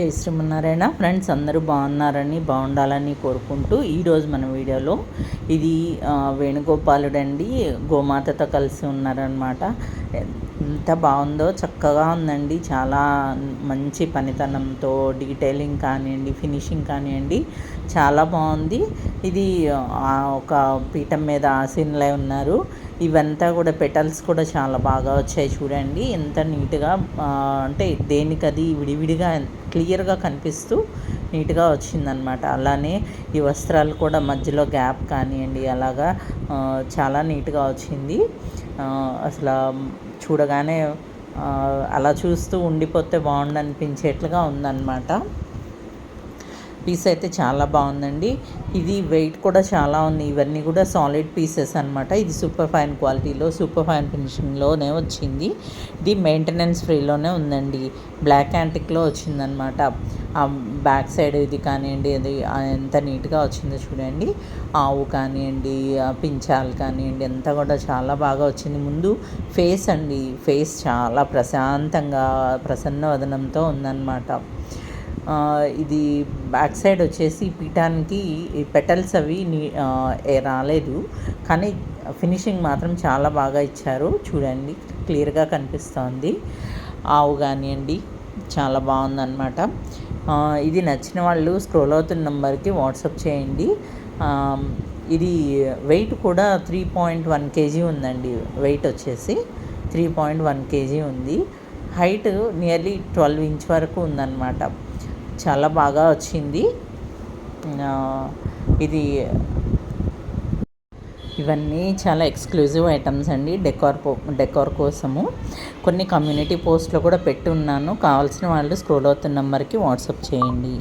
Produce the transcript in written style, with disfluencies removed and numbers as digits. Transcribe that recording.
జై శ్రీమన్నారాయణ. ఫ్రెండ్స్ అందరూ బాగున్నారని బాగుండాలని కోరుకుంటూ ఈరోజు మన వీడియోలో ఇది వేణుగోపాలుడండి గోమాతతో కలిసి ఉన్నారనమాట. ఎంత బాగుందో, చక్కగా ఉందండి. చాలా మంచి పనితనంతో డీటెయిలింగ్ కానివ్వండి, ఫినిషింగ్ కానివ్వండి, చాలా బాగుంది. ఇది ఒక పీఠం మీద ఆసీనులై ఉన్నారు. ఇవంతా కూడా పెటల్స్ కూడా చాలా బాగా వచ్చాయి చూడండి. ఎంత నీట్గా అంటే దేనికది విడివిడిగా క్లియర్గా కనిపిస్తూ నీట్గా వచ్చిందనమాట. అలానే ఈ వస్త్రాలు కూడా మధ్యలో గ్యాప్ కానివ్వండి, అలాగా చాలా నీట్గా వచ్చింది. అసలు చూడగానే అలా చూస్తూ ఉండిపోతే బాగుండు అనిపించేట్లుగా ఉందన్నమాట. పీస్ అయితే చాలా బాగుందండి. ఇది వెయిట్ కూడా చాలా ఉంది. ఇవన్నీ కూడా సాలిడ్ పీసెస్ అనమాట. ఇది సూపర్ ఫైన్ క్వాలిటీలో, సూపర్ ఫైన్ ఫినిషింగ్లోనే వచ్చింది. ఇది మెయింటెనెన్స్ ఫ్రీలోనే ఉందండి. బ్లాక్ యాంటిక్లో వచ్చిందనమాట. ఆ బ్యాక్ సైడ్ ఇది కానివ్వండి, అది ఎంత నీట్గా వచ్చిందో చూడండి. ఆవు కానివ్వండి, పించాలు కానివ్వండి, అంతా కూడా చాలా బాగా వచ్చింది. ముందు ఫేస్ అండి, ఫేస్ చాలా ప్రశాంతంగా ప్రసన్న వదనంతో ఉందన్నమాట. ఇది బ్యాక్ సైడ్ వచ్చేసి పీఠానికి పెటల్స్ అవి రాలేదు, కానీ ఫినిషింగ్ మాత్రం చాలా బాగా ఇచ్చారు. చూడండి, క్లియర్గా కనిపిస్తోంది. ఆవు కానివ్వండి, చాలా బాగుందన్నమాట. ఇది నచ్చిన వాళ్ళు స్క్రోల్ అవుతున్న నెంబర్కి వాట్సాప్ చేయండి. ఇది వెయిట్ కూడా 3.1 kg ఉందండి. వెయిట్ వచ్చేసి 3.1 kg ఉంది. హైట్ నియర్లీ 12 inch వరకు ఉందన్నమాట. చాలా బాగా వచ్చింది. ఇవన్నీ చాలా ఎక్స్క్లూజివ్ ఐటమ్స్ అండి. డెకార్ కోసము కొన్ని కమ్యూనిటీ పోస్ట్లో కూడా పెట్టి ఉన్నాను. కావాల్సిన వాళ్ళు స్క్రోల్ అవుతున్న నెంబర్కి వాట్సాప్ చేయండి.